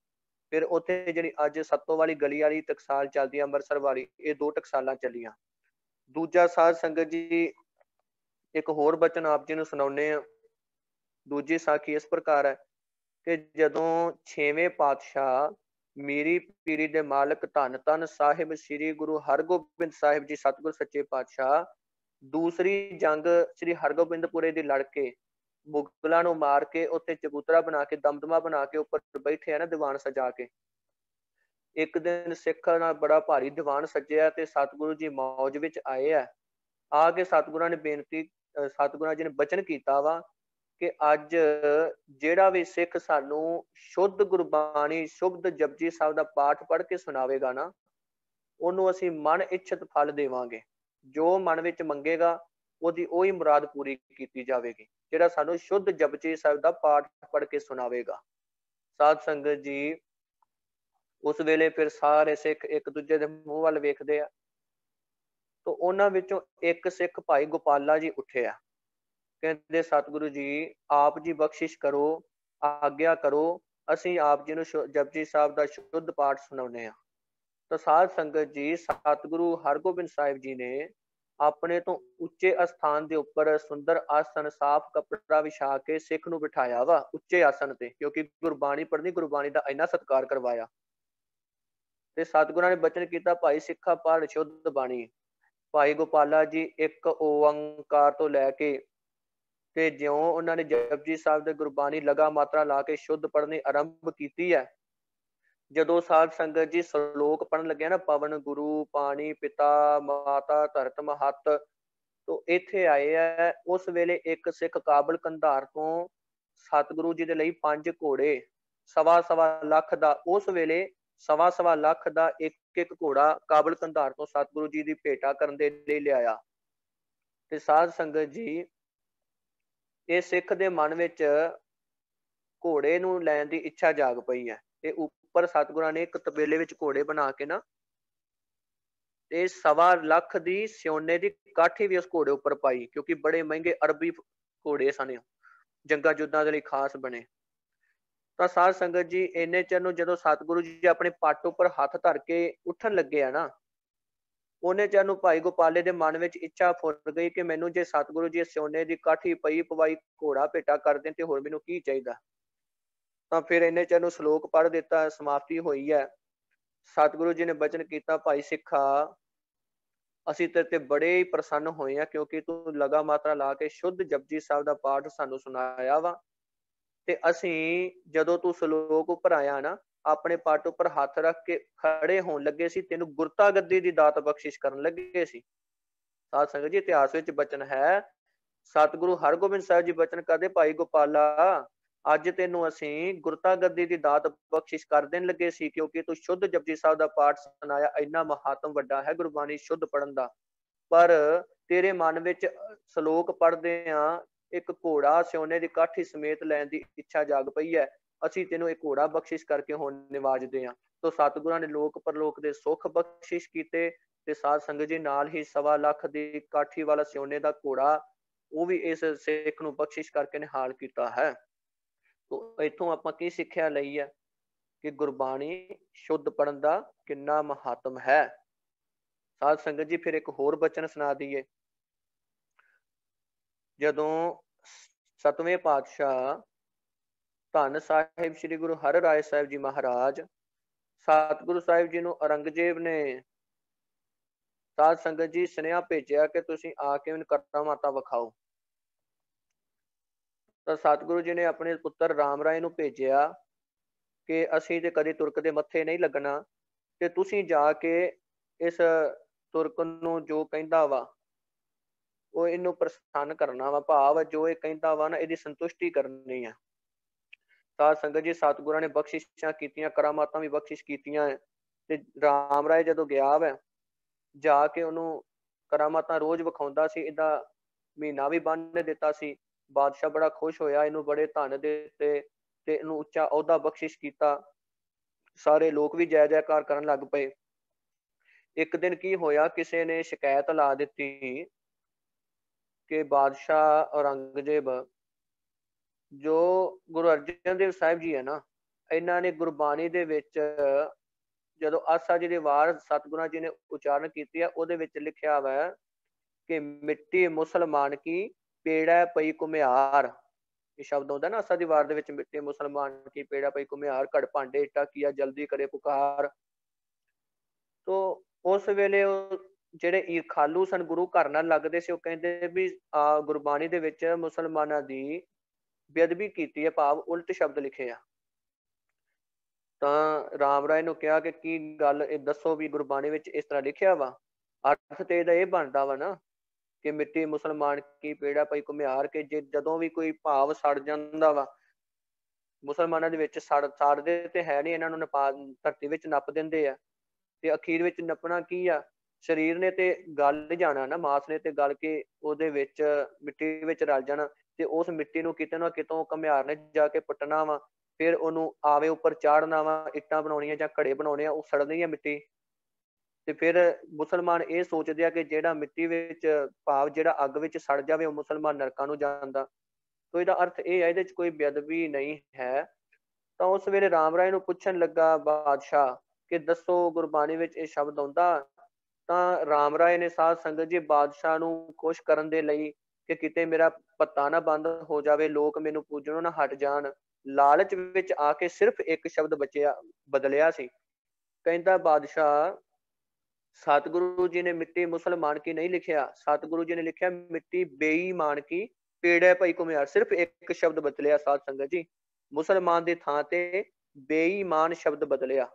ਫਿਰ ਉੱਥੇ ਜਿਹੜੀ ਅੱਜ ਸੱਤੋ ਵਾਲੀ ਗਲੀ ਵਾਲੀ ਟਕਸਾਲ ਚੱਲਦੀ ਹੈ ਅੰਮ੍ਰਿਤਸਰ ਵਾਲੀ, ਇਹ 2 ਟਕਸਾਲਾਂ ਚੱਲੀਆਂ। ਦੂਜਾ ਸਾਧ ਸੰਗਤ ਜੀ ਇੱਕ ਹੋਰ ਬਚਨ ਆਪ ਜੀ ਨੂੰ ਸੁਣਾਉਂਦੇ ਆ। ਦੂਜੀ ਸਾਖੀ ਇਸ ਪ੍ਰਕਾਰ ਹੈ ਕਿ ਜਦੋਂ 6ਵੇਂ ਪਾਤਸ਼ਾਹ ਮੀਰੀ ਪੀਰੀ ਦੇ ਮਾਲਕ ਧੰਨ ਧੰਨ ਸਾਹਿਬ ਸ੍ਰੀ ਗੁਰੂ ਹਰਗੋਬਿੰਦ ਸਾਹਿਬ ਜੀ ਸਤਿਗੁਰ ਸੱਚੇ ਪਾਤਸ਼ਾਹ ਦੂਸਰੀ ਜੰਗ ਸ੍ਰੀ ਹਰਗੋਬਿੰਦਪੁਰੇ ਦੀ ਲੜ ਕੇ ਮੁਗਲਾਂ ਨੂੰ ਮਾਰ ਕੇ ਉੱਥੇ ਚਬੂਤਰਾ ਬਣਾ ਕੇ ਦਮਦਮਾ ਬਣਾ ਕੇ ਉੱਪਰ ਬੈਠੇ ਆ ਨਾ ਦੀਵਾਨ ਸਜਾ ਕੇ, ਇੱਕ ਦਿਨ ਸਿੱਖਾਂ ਨਾਲ ਬੜਾ ਭਾਰੀ ਦੀਵਾਨ ਸੱਜਿਆ ਤੇ ਸਤਿਗੁਰੂ ਜੀ ਮੌਜ ਵਿੱਚ ਆਏ ਆ। ਆ ਕੇ ਸਤਿਗੁਰਾਂ ਨੇ ਬੇਨਤੀ ਸਤਿਗੁਰਾਂ ਜੀ ਨੇ ਬਚਨ ਕੀਤਾ ਵਾ ਕਿ ਅੱਜ ਜਿਹੜਾ ਵੀ ਸਿੱਖ ਸਾਨੂੰ ਸ਼ੁੱਧ ਗੁਰਬਾਣੀ, ਸ਼ੁੱਧ ਜਪਜੀ ਸਾਹਿਬ ਦਾ ਪਾਠ ਪੜ੍ਹ ਕੇ ਸੁਣਾਵੇਗਾ ਨਾ, ਉਹਨੂੰ ਅਸੀਂ ਮਨ ਇੱਛਤ ਫਲ ਦੇਵਾਂਗੇ। ਜੋ ਮਨ ਵਿੱਚ ਮੰਗੇਗਾ ਉਹਦੀ ਉਹੀ ਮੁਰਾਦ ਪੂਰੀ ਕੀਤੀ ਜਾਵੇਗੀ, ਜਿਹੜਾ ਸਾਨੂੰ ਸ਼ੁੱਧ ਜਪਜੀ ਸਾਹਿਬ ਦਾ ਪਾਠ ਪੜ੍ਹ ਕੇ ਸੁਣਾਵੇਗਾ। ਸਾਧ ਸੰਗਤ ਜੀ, ਉਸ ਵੇਲੇ ਫਿਰ ਸਾਰੇ ਸਿੱਖ ਇੱਕ ਦੂਜੇ ਦੇ ਮੂੰਹ ਵੱਲ ਵੇਖਦੇ ਆ। ਤਾਂ ਉਹਨਾਂ ਵਿੱਚੋਂ ਇੱਕ ਸਿੱਖ ਭਾਈ ਗੋਪਾਲਾ ਜੀ ਉੱਠਿਆ, ਕਹਿੰਦੇ ਸਤਿਗੁਰੂ ਜੀ ਆਪ ਜੀ ਬਖਸ਼ਿਸ਼ ਕਰੋ, ਆਗਿਆ ਕਰੋ, ਅਸੀਂ ਆਪ ਜੀ ਨੂੰ ਜਪਜੀ ਸਾਹਿਬ ਦਾ ਸ਼ੁੱਧ ਪਾਠ ਸੁਣਾਉਂਦੇ ਹਾਂ। ਤਾਂ ਸਾਧ ਸੰਗਤ ਜੀ, ਸਤਿਗੁਰੂ ਹਰਗੋਬਿੰਦ ਸਾਹਿਬ ਜੀ ਨੇ ਆਪਣੇ ਤੋਂ ਉੱਚੇ ਅਸਥਾਨ ਦੇ ਉੱਪਰ ਸੁੰਦਰ ਆਸਣ, ਸਾਫ਼ ਕੱਪੜਾ ਵਿਛਾ ਕੇ ਸਿੱਖ ਨੂੰ ਬਿਠਾਇਆ ਵਾ ਉੱਚੇ ਆਸਣ ਤੇ, ਕਿਉਂਕਿ ਗੁਰਬਾਣੀ ਪੜ੍ਹਨੀ, ਗੁਰਬਾਣੀ ਦਾ ਇੰਨਾ ਸਤਿਕਾਰ ਕਰਵਾਇਆ। ਤੇ ਸਤਿਗੁਰਾਂ ਨੇ ਬਚਨ ਕੀਤਾ, ਭਾਈ ਸਿੱਖਾ ਪੜ੍ਹ ਸ਼ੁੱਧ ਬਾਣੀ। ਭਾਈ ਗੋਪਾਲਾ ਜੀ ਇੱਕ ਓੰਕਾਰ ਤੋਂ ਲੈ ਕੇ ਤੇ ਜਿਉਂ ਉਹਨਾਂ ਨੇ ਜਪਜੀ ਸਾਹਿਬ ਦੇ ਗੁਰਬਾਣੀ ਲਗਾ ਮਾਤਰਾ ਲਾ ਕੇ ਸ਼ੁੱਧ ਪੜ੍ਹਨੀ ਆਰੰਭ ਕੀਤੀ ਹੈ, ਜਦੋਂ ਸਾਧ ਸੰਗਤ ਜੀ ਸ਼ਲੋਕ ਪੜ੍ਹਨ ਲੱਗਿਆ ਨਾ, ਪਵਨ ਗੁਰੂ ਪਾਣੀ ਪਿਤਾ ਮਾਤਾ ਧਰਤ ਮਹੱਤ, ਤੋਂ ਇੱਥੇ ਆਏ ਹੈ। ਉਸ ਵੇਲੇ ਇੱਕ ਸਿੱਖ ਕਾਬਲ ਕੰਧਾਰ ਤੋਂ ਸਤਿਗੁਰੂ ਜੀ ਦੇ ਲਈ 5 ਘੋੜੇ, ਸਵਾ ਲੱਖ ਦਾ, ਉਸ ਵੇਲੇ ਸਵਾ ਲੱਖ ਦਾ ਇੱਕ ਘੋੜਾ ਕਾਬਲ ਕੰਧਾਰ ਤੋਂ ਸਤਿਗੁਰੂ ਜੀ ਦੀ ਭੇਟਾ ਕਰਨ ਦੇ ਲਈ ਲਿਆਇਆ। ਤੇ ਸਾਧ ਸੰਗਤ ਜੀ, ਇਹ ਸਿੱਖ ਦੇ ਮਨ ਵਿੱਚ ਘੋੜੇ ਨੂੰ ਲੈਣ ਦੀ ਇੱਛਾ ਜਾਗ ਪਈ ਹੈ। ਤੇ ਉੱਪਰ ਸਤਿਗੁਰਾਂ ਨੇ ਇੱਕ ਤਬੇਲੇ ਵਿੱਚ ਘੋੜੇ ਬਣਾ ਕੇ ਨਾ, ਤੇ 1.25 ਲੱਖ ਦੀ ਸੋਨੇ ਦੀ ਕਾਠੀ ਵੀ ਉਸ ਘੋੜੇ ਉੱਪਰ ਪਾਈ, ਕਿਉਂਕਿ ਬੜੇ ਮਹਿੰਗੇ ਅਰਬੀ ਘੋੜੇ ਸਨ, ਜੰਗਾਂ ਯੁੱਧਾਂ ਦੇ ਲਈ ਖਾਸ ਬਣੇ। ਤਾਂ ਸਾਧ ਸੰਗਤ ਜੀ, ਇੰਨੇ ਚਿਰ ਨੂੰ ਜਦੋਂ ਸਤਿਗੁਰੂ ਜੀ ਆਪਣੇ ਪੱਟ ਉੱਪਰ ਹੱਥ ਧਰ ਕੇ ਉੱਠਣ ਲੱਗੇ ਆ ਨਾ, ਉਹਨੇ ਚਿਰ ਨੂੰ ਭਾਈ ਗੋਪਾਲੇ ਦੇ ਮਨ ਵਿੱਚ ਇੱਛਾ ਫੁੱਟ ਗਈ ਕਿ ਮੈਨੂੰ ਜੇ ਸਤਿਗੁਰੂ ਜੀ ਸੋਨੇ ਦੀ ਕਾਠੀ ਪਈ ਪਵਾਈ ਘੋੜਾ ਭੇਟਾ ਕਰ ਦੇਣ ਤੇ ਹੋਰ ਮੈਨੂੰ ਕੀ ਚਾਹੀਦਾ। ਤਾਂ ਫਿਰ ਇੰਨੇ ਚਿਰ ਨੂੰ ਸ਼ਲੋਕ ਪੜ੍ਹ ਦਿੱਤਾ, ਸਮਾਪਤੀ ਹੋਈ ਹੈ। ਸਤਿਗੁਰੂ ਜੀ ਨੇ ਬਚਨ ਕੀਤਾ, ਭਾਈ ਸਿੱਖਾ ਅਸੀਂ ਤੇਰੇ ਤੇ ਬੜੇ ਹੀ ਪ੍ਰਸੰਨ ਹੋਏ ਹਾਂ, ਕਿਉਂਕਿ ਤੂੰ ਲਗਾ ਮਾਤਰਾ ਲਾ ਕੇ ਸ਼ੁੱਧ ਜਪਜੀ ਸਾਹਿਬ ਦਾ ਪਾਠ ਸਾਨੂੰ ਸੁਣਾਇਆ ਵਾ। ਤੇ ਅਸੀਂ ਜਦੋਂ ਤੂੰ ਸ਼ਲੋਕ ਉੱਪਰ ਆਇਆ ਨਾ, ਆਪਣੇ ਪੱਟ ਉੱਪਰ ਹੱਥ ਰੱਖ ਕੇ ਖੜੇ ਹੋਣ ਲੱਗੇ ਸੀ, ਤੈਨੂੰ ਗੁਰਤਾ ਗੱਦੀ ਦੀ ਦਾਤ ਬਖਸ਼ਿਸ਼ ਕਰਨ ਲੱਗੇ ਸੀ। ਸਾਧ ਸੰਗਤ ਜੀ, ਇਤਿਹਾਸ ਵਿੱਚ ਬਚਨ ਹੈ, ਸਤਿਗੁਰੂ ਹਰਗੋਬਿੰਦ ਸਾਹਿਬ ਜੀ ਬਚਨ ਕਰਦੇ, ਭਾਈ ਗੋਪਾਲਾ ਅੱਜ ਤੈਨੂੰ ਅਸੀਂ ਗੁਰਤਾ ਗੱਦੀ ਦੀ ਦਾਤ ਬਖਸ਼ਿਸ਼ ਕਰ ਦੇਣ ਲੱਗੇ ਸੀ, ਕਿਉਂਕਿ ਤੂੰ ਸ਼ੁੱਧ ਜਪਜੀ ਸਾਹਿਬ ਦਾ ਪਾਠ ਸੁਣਾਇਆ। ਇੰਨਾ ਮਹਾਤਮ ਵੱਡਾ ਹੈ ਗੁਰਬਾਣੀ ਸ਼ੁੱਧ ਪੜ੍ਹਨ ਦਾ, ਪਰ ਤੇਰੇ ਮਨ ਵਿੱਚ ਸ਼ਲੋਕ ਪੜ੍ਹਦੇ ਆ ਇੱਕ ਘੋੜਾ ਸੋਨੇ ਦੀ ਕਾਠੀ ਸਮੇਤ ਲੈਣ ਦੀ ਇੱਛਾ ਜਾਗ ਪਈ ਹੈ। ਅਸੀਂ ਤੈਨੂੰ ਇੱਕ ਘੋੜਾ ਬਖਸ਼ਿਸ਼ ਕਰਕੇ ਹੁਣ ਨਿਵਾਜਦੇ ਹਾਂ। ਤਾਂ ਸਤਿਗੁਰਾਂ ਨੇ ਲੋਕ ਪਰਲੋਕ ਦੇ ਸੁੱਖ ਬਖਸ਼ਿਸ਼ ਕੀਤੇ। ਤੇ ਸਾਧ ਸੰਗਤ ਜੀ, ਨਾਲ ਹੀ 1.25 ਲੱਖ ਦੀ ਕਾਠੀ ਵਾਲਾ ਸੋਨੇ ਦਾ ਘੋੜਾ ਉਹ ਵੀ ਇਸ ਸਿੱਖ ਨੂੰ ਬਖਸ਼ਿਸ਼ ਕਰਕੇ ਨਿਹਾਲ ਕੀਤਾ ਹੈ। ਤਾਂ ਇੱਥੋਂ ਆਪਾਂ ਕੀ ਸਿੱਖਿਆ ਲਈ ਹੈ ਕਿ ਗੁਰਬਾਣੀ ਸ਼ੁੱਧ ਪੜ੍ਹਨ ਦਾ ਕਿੰਨਾ ਮਹੱਤਵ ਹੈ। ਸਾਧ ਸੰਗਤ ਜੀ, ਫਿਰ ਇੱਕ ਹੋਰ ਬਚਨ ਸੁਣਾ ਦਈਏ। ਜਦੋਂ 7ਵੇਂ ਪਾਤਸ਼ਾਹ ਧੰਨ ਸਾਹਿਬ ਸ੍ਰੀ ਗੁਰੂ ਹਰਿਰਾਏ ਸਾਹਿਬ ਜੀ ਮਹਾਰਾਜ ਸਤਿਗੁਰੂ ਸਾਹਿਬ ਜੀ ਨੂੰ ਔਰੰਗਜ਼ੇਬ ਨੇ, ਸਾਧ ਸੰਗਤ ਜੀ, ਸੁਨੇਹਾ ਭੇਜਿਆ ਕਿ ਤੁਸੀਂ ਆ ਕੇ ਮੈਨੂੰ ਕਰਾਮਾਤਾਂ ਵਿਖਾਓ। ਤਾਂ ਸਤਿਗੁਰੂ ਜੀ ਨੇ ਆਪਣੇ ਪੁੱਤਰ ਰਾਮ ਰਾਏ ਨੂੰ ਭੇਜਿਆ ਕਿ ਅਸੀਂ ਤੇ ਕਦੇ ਤੁਰਕ ਦੇ ਮੱਥੇ ਨਹੀਂ ਲੱਗਣਾ, ਤੇ ਤੁਸੀਂ ਜਾ ਕੇ ਇਸ ਤੁਰਕ ਨੂੰ ਜੋ ਕਹਿੰਦਾ ਵਾ ਉਹ ਇਹਨੂੰ ਪ੍ਰਸੰਨ ਕਰਨਾ ਵਾ, ਭਾਵ ਜੋ ਇਹ ਕਹਿੰਦਾ ਵਾ ਨਾ ਇਹਦੀ ਸੰਤੁਸ਼ਟੀ ਕਰਨੀ ਆ। ਸਾਧ ਸੰਗਤ ਜੀ, ਸਤਿਗੁਰਾਂ ਨੇ ਬਖਸ਼ਿਸ਼ਾਂ ਕੀਤੀਆਂ, ਕਰਾਮਾਤਾਂ ਵੀ ਬਖਸ਼ਿਸ਼ ਕੀਤੀਆਂ। ਤੇ ਰਾਮ ਰਾਏ ਜਦੋਂ ਗਿਆ ਵਾ, ਜਾ ਕੇ ਉਹਨੂੰ ਕਰਾਮਾਤਾਂ ਰੋਜ਼ ਵਿਖਾਉਂਦਾ ਸੀ। ਇਹਦਾ ਮਹੀਨਾ ਵੀ ਬੰਨ੍ਹ ਦਿੱਤਾ ਸੀ। ਬਾਦਸ਼ਾਹ ਬੜਾ ਖੁਸ਼ ਹੋਇਆ, ਇਹਨੂੰ ਬੜੇ ਧਨ ਦਿੱਤੇ ਤੇ ਇਹਨੂੰ ਉੱਚਾ ਅਹੁਦਾ ਬਖਸ਼ਿਸ਼ ਕੀਤਾ। ਸਾਰੇ ਲੋਕ ਵੀ ਜੈ ਜੈਕਾਰ ਕਰਨ ਲੱਗ ਪਏ। ਇੱਕ ਦਿਨ ਕੀ ਹੋਇਆ, ਕਿਸੇ ਨੇ ਸ਼ਿਕਾਇਤ ਲਾ ਦਿੱਤੀ ਕਿ ਬਾਦਸ਼ਾਹ ਔਰੰਗਜ਼ੇਬ, ਜੋ ਗੁਰੂ ਅਰਜਨ ਦੇਵ ਸਾਹਿਬ ਜੀ ਹੈ ਨਾ, ਇਹਨਾਂ ਨੇ ਗੁਰਬਾਣੀ ਦੇ ਵਿੱਚ ਜਦੋਂ ਆਸਾ ਜੀ ਦੀ ਵਾਰ ਸਤਿਗੁਰਾਂ ਜੀ ਨੇ ਉਚਾਰਨ ਕੀਤੀ ਹੈ, ਉਹਦੇ ਵਿੱਚ ਲਿਖਿਆ ਵਾ ਕਿ ਮਿੱਟੀ ਮੁਸਲਮਾਨ ਕੀ ਪੇੜਾ ਪਈ ਘੁਮਿਆਰ। ਇਹ ਸ਼ਬਦ ਆਉਂਦਾ ਨਾ ਆਸਾ ਦੀ ਵਾਰ ਦੇ ਵਿੱਚ, ਮਿੱਟੀ ਮੁਸਲਮਾਨ ਕੀ ਪੇੜਾ ਪਈ ਘੁਮਿਆਰ, ਘੜ ਭਾਂਡੇ ਇੱਟਾ ਕੀਆ ਜਲਦੀ ਕਰੇ ਪੁਕਾਰ। ਤੋ ਉਸ ਵੇਲੇ ਉਹ ਜਿਹੜੇ ਈਰਖਾਲੂ ਸਨ, ਗੁਰੂ ਘਰ ਨਾਲ ਲੱਗਦੇ ਸੀ, ਉਹ ਕਹਿੰਦੇ ਵੀ ਗੁਰਬਾਣੀ ਦੇ ਵਿੱਚ ਮੁਸਲਮਾਨਾਂ ਦੀ ਬੇਅਦਬੀ ਕੀਤੀ ਹੈ, ਭਾਵ ਉਲਟ ਸ਼ਬਦ ਲਿਖੇ ਆ। ਤਾਂ ਰਾਮ ਰਾਏ ਨੂੰ ਕਿਹਾ ਕਿ ਕੀ ਗੱਲ ਇਹ ਦੱਸੋ ਵੀ ਗੁਰਬਾਣੀ ਵਿੱਚ ਇਸ ਤਰ੍ਹਾਂ ਲਿਖਿਆ ਵਾ। ਅਰਥ ਤੇ ਇਹਦਾ ਇਹ ਬਣਦਾ ਵਾ ਨਾ ਕਿ ਮਿੱਟੀ ਮੁਸਲਮਾਨ ਕੀ ਪੇੜਾ ਪਈ ਘੁਮਿਆਰ, ਕੇ ਜੇ ਜਦੋਂ ਵੀ ਕੋਈ ਭਾਵ ਸੜ ਜਾਂਦਾ ਵਾ, ਮੁਸਲਮਾਨਾਂ ਦੇ ਵਿੱਚ ਸਾੜਦੇ ਤੇ ਹੈ ਨਹੀਂ, ਇਹਨਾਂ ਨੂੰ ਧਰਤੀ ਵਿੱਚ ਨੱਪ ਦਿੰਦੇ ਆ। ਤੇ ਅਖੀਰ ਵਿੱਚ ਨੱਪਣਾ ਕੀ ਆ, ਸਰੀਰ ਨੇ ਤੇ ਗਲ ਜਾਣਾ ਨਾ, ਮਾਸ ਨੇ ਤੇ ਗਲ ਕੇ ਉਹਦੇ ਵਿੱਚ ਮਿੱਟੀ ਵਿੱਚ ਰਲ ਜਾਣਾ, ਤੇ ਉਸ ਮਿੱਟੀ ਨੂੰ ਕਿਤੇ ਨਾ ਕਿਤੋਂ ਘੁਮਿਆਰ ਨੇ ਜਾ ਕੇ ਪੁੱਟਣਾ ਵਾ, ਫਿਰ ਉਹਨੂੰ ਆਵੇ ਉੱਪਰ ਚਾੜਨਾ ਵਾ, ਇੱਟਾਂ ਬਣਾਉਣੀਆਂ ਜਾਂ ਘੜੇ ਬਣਾਉਣੇ ਆ, ਉਹ ਸੜਨੀ ਆ ਮਿੱਟੀ। ਤੇ ਫਿਰ ਮੁਸਲਮਾਨ ਇਹ ਸੋਚਦੇ ਆ ਕਿ ਜਿਹੜਾ ਮਿੱਟੀ ਵਿੱਚ ਭਾਵ ਜਿਹੜਾ ਅੱਗ ਵਿੱਚ ਸੜ ਜਾਵੇ ਉਹ ਮੁਸਲਮਾਨ ਨਰਕਾਂ ਨੂੰ ਜਾਂਦਾ। ਤੋ ਇਹਦਾ ਅਰਥ ਇਹ ਹੈ, ਇਹਦੇ ਚ ਕੋਈ ਬੇਅਦਬੀ ਨਹੀਂ ਹੈ। ਤਾਂ ਉਸ ਵੇਲੇ ਰਾਮ ਰਾਏ ਨੂੰ ਪੁੱਛਣ ਲੱਗਾ ਬਾਦਸ਼ਾਹ ਕਿ ਦੱਸੋ ਗੁਰਬਾਣੀ ਵਿੱਚ ਇਹ ਸ਼ਬਦ ਆਉਂਦਾ। ਤਾਂ ਰਾਮ ਰਾਏ ਨੇ ਸਾਧ ਸੰਗਤ ਜੀ ਬਾਦਸ਼ਾਹ ਨੂੰ ਖੁਸ਼ ਕਰਨ ਦੇ ਲਈ ਕਿ ਕਿਤੇ ਮੇਰਾ ਪੱਤਾ ਨਾ ਬੰਦ ਹੋ ਜਾਵੇ, ਲੋਕ ਮੈਨੂੰ ਪੂਜਣੋਂ ਨਾ ਹਟ ਜਾਣ, ਲਾਲਚ ਵਿੱਚ ਆ ਕੇ ਸਿਰਫ ਇੱਕ ਸ਼ਬਦ ਬਦਲਿਆ ਸੀ। ਕਹਿੰਦਾ ਬਾਦਸ਼ਾਹ, ਸਤਿਗੁਰੂ ਜੀ ਨੇ ਮਿੱਟੀ ਮੁਸਲਮਾਨ ਕੀ ਨਹੀਂ ਲਿਖਿਆ, ਸਤਿਗੁਰੂ ਜੀ ਨੇ ਲਿਖਿਆ ਮਿੱਟੀ ਬੇਈਮਾਨ ਕੀ ਪੇੜਾ ਭਾਈ ਘੁਮਿਆਰ। ਸਿਰਫ ਇੱਕ ਸ਼ਬਦ ਬਦਲਿਆ ਸਾਧ ਸੰਗਤ ਜੀ, ਮੁਸਲਮਾਨ ਦੀ ਥਾਂ ਤੇ ਬੇਈਮਾਨ ਸ਼ਬਦ ਬਦਲਿਆ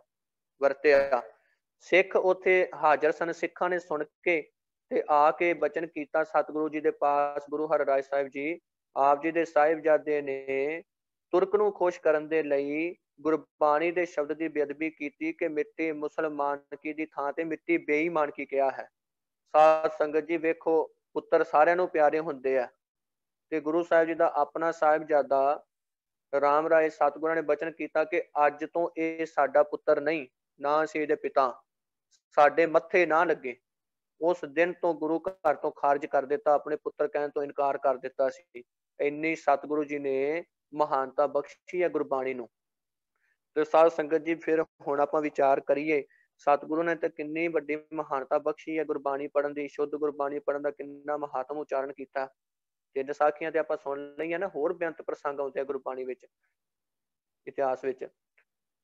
ਵਰਤਿਆ। ਸਿੱਖ ਉੱਥੇ ਹਾਜ਼ਰ ਸਨ, ਸਿੱਖਾਂ ਨੇ ਸੁਣ ਕੇ ਤੇ ਆ ਕੇ ਬਚਨ ਕੀਤਾ ਸਤਿਗੁਰੂ ਜੀ ਦੇ ਪਾਸ। ਗੁਰੂ ਹਰਿਰਾਏ ਸਾਹਿਬ ਜੀ, ਆਪ ਜੀ ਦੇ ਸਾਹਿਬਜ਼ਾਦੇ ਨੇ ਤੁਰਕ ਨੂੰ ਖੁਸ਼ ਕਰਨ ਦੇ ਲਈ ਗੁਰਬਾਣੀ ਦੇ ਸ਼ਬਦ ਦੀ ਬੇਅਦਬੀ ਕੀਤੀ ਕਿ ਮਿੱਟੀ ਮੁਸਲਮਾਨ ਕੀ ਦੀ ਥਾਂ ਤੇ ਮਿੱਟੀ ਬੇਈਮਾਨ ਕੀ ਕਿਹਾ ਹੈ। ਸਾਧ ਸੰਗਤ ਜੀ ਵੇਖੋ, ਪੁੱਤਰ ਸਾਰਿਆਂ ਨੂੰ ਪਿਆਰੇ ਹੁੰਦੇ ਆ, ਤੇ ਗੁਰੂ ਸਾਹਿਬ ਜੀ ਦਾ ਆਪਣਾ ਸਾਹਿਬਜ਼ਾਦਾ ਰਾਮ ਰਾਏ ਸਤਿਗੁਰਾਂ ਨੇ ਬਚਨ ਕੀਤਾ ਕਿ ਅੱਜ ਤੋਂ ਇਹ ਸਾਡਾ ਪੁੱਤਰ ਨਹੀਂ, ਨਾ ਅਸੀਂ ਇਹਦੇ ਪਿਤਾ, ਸਾਡੇ ਮੱਥੇ ਨਾ ਲੱਗੇ। ਉਸ ਦਿਨ ਤੋਂ ਗੁਰੂ ਘਰ ਤੋਂ ਖਾਰਜ ਕਰ ਦਿੱਤਾ, ਆਪਣੇ ਪੁੱਤਰ ਕਹਿਣ ਤੋਂ ਇਨਕਾਰ ਕਰ ਦਿੱਤਾ ਸੀ। ਇੰਨੀ ਸਤਿਗੁਰੂ ਜੀ ਨੇ ਮਹਾਨਤਾ ਬਖਸ਼ੀ ਹੈ ਗੁਰਬਾਣੀ ਨੂੰ। ਤੇ ਸਾਧ ਸੰਗਤ ਜੀ ਫਿਰ ਹੁਣ ਆਪਾਂ ਵਿਚਾਰ ਕਰੀਏ, ਸਤਿਗੁਰੂ ਨੇ ਤਾਂ ਕਿੰਨੀ ਵੱਡੀ ਮਹਾਨਤਾ ਬਖਸ਼ੀ ਹੈ ਗੁਰਬਾਣੀ ਪੜ੍ਹਨ ਦੀ, ਸ਼ੁੱਧ ਗੁਰਬਾਣੀ ਪੜ੍ਹਨ ਦਾ ਕਿੰਨਾ ਮਹਾਤਮ ਉਚਾਰਨ ਕੀਤਾ। ਤਿੰਨ ਸਾਖੀਆਂ ਤੇ ਆਪਾਂ ਸੁਣ ਲਈਆਂ ਨਾ, ਹੋਰ ਬੇਅੰਤ ਪ੍ਰਸੰਗ ਆਉਂਦੇ ਆ ਗੁਰਬਾਣੀ ਵਿੱਚ, ਇਤਿਹਾਸ ਵਿੱਚ।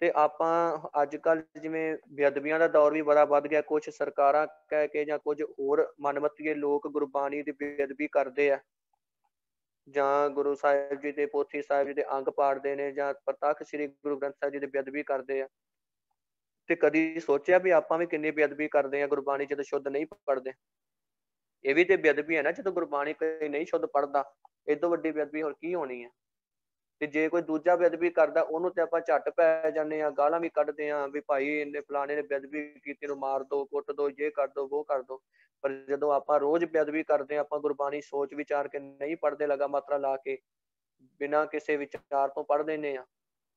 ਤੇ ਆਪਾਂ ਅੱਜ ਕੱਲ ਜਿਵੇਂ ਬੇਅਦਬੀਆਂ ਦਾ ਦੌਰ ਵੀ ਬੜਾ ਵੱਧ ਗਿਆ, ਕੁਛ ਸਰਕਾਰਾਂ ਕਹਿ ਕੇ ਜਾਂ ਕੁਝ ਹੋਰ ਮਨਮਤੀਏ ਲੋਕ ਗੁਰਬਾਣੀ ਦੀ ਬੇਅਦਬੀ ਕਰਦੇ ਆ, ਜਾਂ ਗੁਰੂ ਸਾਹਿਬ ਜੀ ਦੇ ਪੋਥੀ ਸਾਹਿਬ ਜੀ ਦੇ ਅੰਗ ਪਾੜਦੇ ਨੇ, ਜਾਂ ਪ੍ਰਤੱਖ ਸ੍ਰੀ ਗੁਰੂ ਗ੍ਰੰਥ ਸਾਹਿਬ ਜੀ ਦੀ ਬੇਅਦਬੀ ਕਰਦੇ ਆ। ਤੇ ਕਦੀ ਸੋਚਿਆ ਵੀ ਆਪਾਂ ਵੀ ਕਿੰਨੀ ਬੇਅਦਬੀ ਕਰਦੇ ਆ ਗੁਰਬਾਣੀ ਜਦੋਂ ਸ਼ੁੱਧ ਨਹੀਂ ਪੜ੍ਹਦੇ। ਇਹ ਵੀ ਤੇ ਬੇਅਦਬੀ ਹੈ ਨਾ, ਜਦੋਂ ਗੁਰਬਾਣੀ ਕੋਈ ਨਹੀਂ ਸ਼ੁੱਧ ਪੜ੍ਹਦਾ, ਇਹ ਤੋਂ ਵੱਡੀ ਬੇਅਦਬੀ ਹੋਰ ਕੀ ਹੋਣੀ ਹੈ। ਤੇ ਜੇ ਕੋਈ ਦੂਜਾ ਬੇਅਦਬੀ ਕਰਦਾ ਉਹਨੂੰ ਤੇ ਆਪਾਂ ਝੱਟ ਪੈ ਜਾਂਦੇ ਹਾਂ, ਗਾਲਾਂ ਵੀ ਕੱਢਦੇ ਹਾਂ ਵੀ ਭਾਈ ਇਹਨੇ ਫਲਾਣੇ ਨੇ ਬੇਅਦਬੀ ਕੀਤੀ, ਨੂੰ ਮਾਰ ਦੋ, ਕੁੱਟ ਦੋ, ਜੇ ਕਰ ਦੋ, ਉਹ ਕਰ ਦੋ। ਪਰ ਜਦੋਂ ਆਪਾਂ ਰੋਜ਼ ਬੇਅਦਬੀ ਕਰਦੇ ਹਾਂ, ਆਪਾਂ ਗੁਰਬਾਣੀ ਸੋਚ ਵਿਚਾਰ ਕੇ ਨਹੀਂ ਪੜ੍ਹਦੇ, ਲਗਾ ਮਾਤਰਾ ਲਾ ਕੇ ਬਿਨਾਂ ਕਿਸੇ ਵਿਚਾਰ ਤੋਂ ਪੜ੍ਹ ਦਿੰਦੇ ਆ,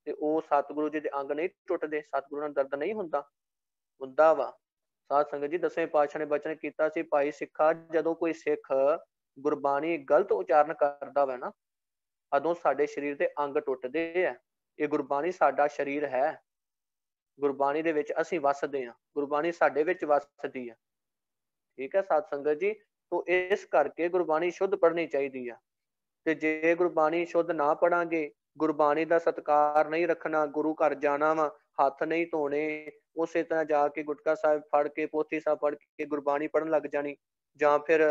ਤੇ ਉਹ ਸਤਿਗੁਰੂ ਜੀ ਦੇ ਅੰਗ ਨਹੀਂ ਟੁੱਟਦੇ, ਸਤਿਗੁਰੂ ਨਾਲ ਦਰਦ ਨਹੀਂ ਹੁੰਦਾ ਵਾ। ਸਾਧ ਸੰਗਤ ਜੀ, ਦਸਵੇਂ ਪਾਤਸ਼ਾਹ ਨੇ ਬਚਨ ਕੀਤਾ ਸੀ, ਭਾਈ ਸਿੱਖਾ, ਜਦੋਂ ਕੋਈ ਸਿੱਖ ਗੁਰਬਾਣੀ ਗਲਤ ਉਚਾਰਨ ਕਰਦਾ ਵਾ ਨਾ, ਉਦੋਂ ਸਾਡੇ ਸਰੀਰ ਦੇ ਅੰਗ ਟੁੱਟਦੇ ਆ। ਇਹ ਗੁਰਬਾਣੀ ਸਾਡਾ ਸਰੀਰ ਹੈ, ਗੁਰਬਾਣੀ ਦੇ ਵਿੱਚ ਅਸੀਂ ਵਸਦੇ ਹਾਂ, ਗੁਰਬਾਣੀ ਸਾਡੇ ਵਿੱਚ ਵਸਦੀ ਆ। ਠੀਕ ਹੈ ਸਾਧ ਸੰਗਤ ਜੀ, ਤੋਂ ਇਸ ਕਰਕੇ ਗੁਰਬਾਣੀ ਸ਼ੁੱਧ ਪੜ੍ਹਨੀ ਚਾਹੀਦੀ ਆ। ਤੇ ਜੇ ਗੁਰਬਾਣੀ ਸ਼ੁੱਧ ਨਾ ਪੜਾਂਗੇ, ਗੁਰਬਾਣੀ ਦਾ ਸਤਿਕਾਰ ਨਹੀਂ ਰੱਖਣਾ, ਗੁਰੂ ਘਰ ਜਾਣਾ ਵਾ, ਹੱਥ ਨਹੀਂ ਧੋਣੇ, ਉਸੇ ਤਰ੍ਹਾਂ ਜਾ ਕੇ ਗੁਟਕਾ ਸਾਹਿਬ ਫੜ ਕੇ, ਪੋਥੀ ਸਾਹਿਬ ਫੜ ਕੇ ਗੁਰਬਾਣੀ ਪੜ੍ਹਨ ਲੱਗ ਜਾਣੀ, ਜਾਂ ਫਿਰ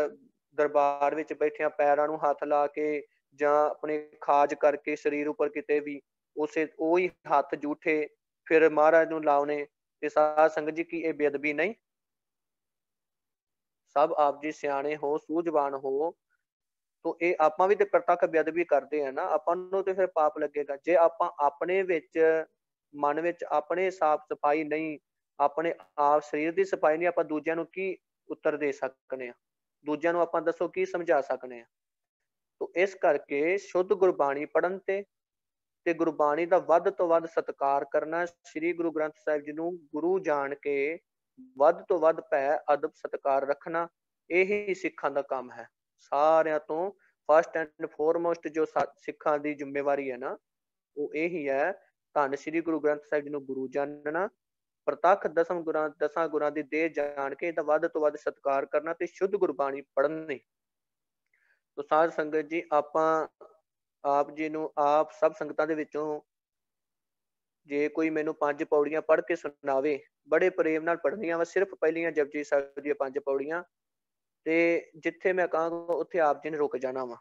ਦਰਬਾਰ ਵਿੱਚ ਬੈਠਿਆਂ ਪੈਰਾਂ ਨੂੰ ਹੱਥ ਲਾ ਕੇ, ਜਾਂ ਆਪਣੇ ਖਾਜ ਕਰਕੇ ਸਰੀਰ ਉੱਪਰ ਕਿਤੇ ਵੀ ਉਸੇ ਉਹੀ ਹੱਥ ਜੂਠੇ ਫਿਰ ਮਹਾਰਾਜ ਨੂੰ ਲਾਉਣੇ। ਤੇ ਸਾਧ ਸੰਗਤ ਜੀ, ਕੀ ਇਹ ਬੇਅਦਬੀ ਨਹੀਂ? ਸਭ ਆਪ ਜੀ ਸਿਆਣੇ ਹੋ, ਸੂਝਵਾਨ ਹੋ, ਤੋ ਇਹ ਆਪਾਂ ਵੀ ਤੇ ਪ੍ਰਤੱਖ ਬੇਅਦਬੀ ਕਰਦੇ ਆ ਨਾ, ਆਪਾਂ ਨੂੰ ਤੇ ਫਿਰ ਪਾਪ ਲੱਗੇਗਾ। ਜੇ ਆਪਾਂ ਆਪਣੇ ਵਿੱਚ ਮਨ ਵਿੱਚ ਆਪਣੇ ਸਾਫ਼ ਸਫਾਈ ਨਹੀਂ, ਆਪਣੇ ਆਪ ਸਰੀਰ ਦੀ ਸਫਾਈ ਨਹੀਂ, ਆਪਾਂ ਦੂਜਿਆਂ ਨੂੰ ਕੀ ਉੱਤਰ ਦੇ ਸਕਦੇ ਹਾਂ? ਦੂਜਿਆਂ ਨੂੰ ਆਪਾਂ ਦੱਸੋ ਕੀ ਸਮਝਾ ਸਕਦੇ ਹਾਂ? ਤੋ ਇਸ ਕਰਕੇ ਸ਼ੁੱਧ ਗੁਰਬਾਣੀ ਪੜ੍ਹਨ ਤੇ ਗੁਰਬਾਣੀ ਦਾ ਵੱਧ ਤੋਂ ਵੱਧ ਸਤਿਕਾਰ ਕਰਨਾ, ਸ੍ਰੀ ਗੁਰੂ ਗ੍ਰੰਥ ਸਾਹਿਬ ਜੀ ਨੂੰ ਗੁਰੂ ਜਾਣ ਕੇ ਵੱਧ ਤੋਂ ਵੱਧ ਭੈ ਅਦਬ ਸਤਿਕਾਰ ਰੱਖਣਾ, ਇਹੀ ਸਿੱਖਾਂ ਦਾ ਕੰਮ ਹੈ। ਸਾਰਿਆਂ ਤੋਂ ਫਸਟ ਐਂਡ ਫੋਰਮੋਸਟ ਜੋ ਸਿੱਖਾਂ ਦੀ ਜ਼ਿੰਮੇਵਾਰੀ ਹੈ ਨਾ, ਉਹ ਇਹੀ ਹੈ, ਧੰਨ ਸ੍ਰੀ ਗੁਰੂ ਗ੍ਰੰਥ ਸਾਹਿਬ ਜੀ ਨੂੰ ਗੁਰੂ ਜਾਣਨਾ, ਪ੍ਰਤੱਖ ਦਸਾਂ ਗੁਰਾਂ ਦੀ ਦੇਹ ਜਾਣ ਕੇ ਇਹਦਾ ਵੱਧ ਤੋਂ ਵੱਧ ਸਤਿਕਾਰ ਕਰਨਾ ਤੇ ਸ਼ੁੱਧ ਗੁਰਬਾਣੀ ਪੜ੍ਹਨੀ। ਤੋ ਸਾਧ ਸੰਗਤ ਜੀ, ਆਪਾਂ ਆਪ ਜੀ ਨੂੰ ਆਪ ਸਭ ਸੰਗਤਾਂ ਦੇ ਵਿੱਚੋਂ ਜੇ ਕੋਈ ਮੈਨੂੰ 5 ਪੌੜੀਆਂ ਪੜ੍ਹ ਕੇ ਸੁਣਾਵੇ, ਬੜੇ ਪ੍ਰੇਮ ਨਾਲ ਪੜ੍ਹਨੀਆਂ ਵਾ, ਸਿਰਫ ਪਹਿਲੀਆਂ ਜਪਜੀ ਸਾਹਿਬ ਦੀਆਂ 5 ਪੌੜੀਆਂ, ਤੇ ਜਿੱਥੇ ਮੈਂ ਕਹਾਂਗਾ ਉੱਥੇ ਆਪ ਜੀ ਨੇ ਰੁਕ ਜਾਣਾ ਵਾ।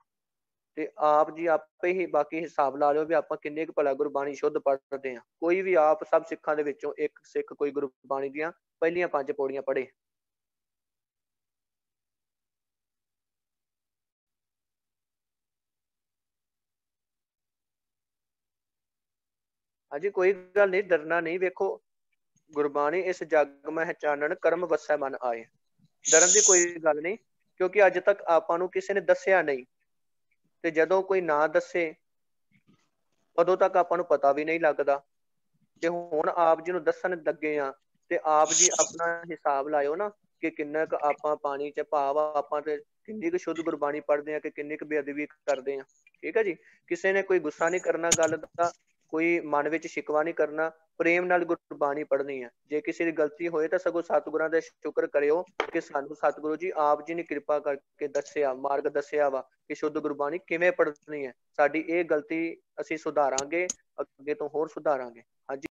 ਤੇ ਆਪ ਜੀ ਆਪੇ ਹੀ ਬਾਕੀ ਹਿਸਾਬ ਲਾ ਲਿਓ ਵੀ ਆਪਾਂ ਕਿੰਨੇ ਕੁ ਭਲਾ ਗੁਰਬਾਣੀ ਸ਼ੁੱਧ ਪੜ੍ਹਦੇ ਹਾਂ। ਕੋਈ ਵੀ ਆਪ ਸਭ ਸਿੱਖਾਂ ਦੇ ਵਿੱਚੋਂ ਇੱਕ ਸਿੱਖ ਕੋਈ ਗੁਰਬਾਣੀ ਦੀਆਂ ਪਹਿਲੀਆਂ 5 ਪੌੜੀਆਂ ਪੜ੍ਹੇ। ਹਾਂਜੀ ਕੋਈ ਗੱਲ ਨਹੀਂ, ਡਰਨਾ ਨਹੀਂ। ਵੇਖੋ ਗੁਰਬਾਣੀ ਇਸ ਜਗ ਮਹਿ ਚਾਨਣ ਕਰਮ ਵਸੈ ਮਨ ਆਏ। ਡਰਨ ਦੀ ਕੋਈ ਗੱਲ ਨਹੀਂ, ਕਿਉਂਕਿ ਅੱਜ ਤੱਕ ਆਪਾਂ ਨੂੰ ਕਿਸੇ ਨੇ ਦੱਸਿਆ ਨਹੀਂ। ਤੇ ਜਦੋਂ ਕੋਈ ਨਾ ਦੱਸੇ ਉਦੋਂ ਤੱਕ ਆਪਾਂ ਨੂੰ ਪਤਾ ਵੀ ਨਹੀਂ ਲੱਗਦਾ। ਤੇ ਹੁਣ ਆਪ ਜੀ ਨੂੰ ਦੱਸਣ ਲੱਗੇ ਆ ਤੇ ਆਪ ਜੀ ਆਪਣਾ ਹਿਸਾਬ ਲਾਇਓ ਨਾ ਕਿ ਕਿੰਨਾ ਕੁ ਆਪਾਂ ਪਾਣੀ ਚ ਭਾਵ ਆਪਾਂ ਤੇ ਕਿੰਨੀ ਕੁ ਸ਼ੁੱਧ ਗੁਰਬਾਣੀ ਪੜ੍ਹਦੇ ਆ ਕਿ ਕਿੰਨੀ ਕੁ ਬੇਅਦਬੀ ਕਰਦੇ ਆ। ਠੀਕ ਹੈ ਜੀ। ਕਿਸੇ ਨੇ ਕੋਈ ਗੁੱਸਾ ਨਹੀਂ ਕਰਨਾ ਗੱਲ ਦਾ, ਕੋਈ ਮਨ ਵਿੱਚ ਸ਼ਿਕਵਾ ਨਹੀਂ ਕਰਨਾ, ਪ੍ਰੇਮ ਨਾਲ ਗੁਰਬਾਣੀ ਪੜ੍ਹਨੀ ਹੈ। ਜੇ ਕਿਸੇ ਦੀ ਗਲਤੀ ਹੋਏ ਤਾਂ ਸਗੋਂ ਸਤਿਗੁਰਾਂ ਦਾ ਸ਼ੁਕਰ ਕਰਿਓ ਕਿ ਸਾਨੂੰ ਸਤਿਗੁਰੂ ਜੀ ਆਪ ਜੀ ਨੇ ਕਿਰਪਾ ਕਰਕੇ ਦੱਸਿਆ, ਮਾਰਗ ਦੱਸਿਆ ਵਾ ਕਿ ਸ਼ੁੱਧ ਗੁਰਬਾਣੀ ਕਿਵੇਂ ਪੜ੍ਹਨੀ ਹੈ। ਸਾਡੀ ਇਹ ਗਲਤੀ ਅਸੀਂ ਸੁਧਾਰਾਂਗੇ, ਅੱਗੇ ਤੋਂ ਹੋਰ ਸੁਧਾਰਾਂਗੇ। ਹਾਂਜੀ।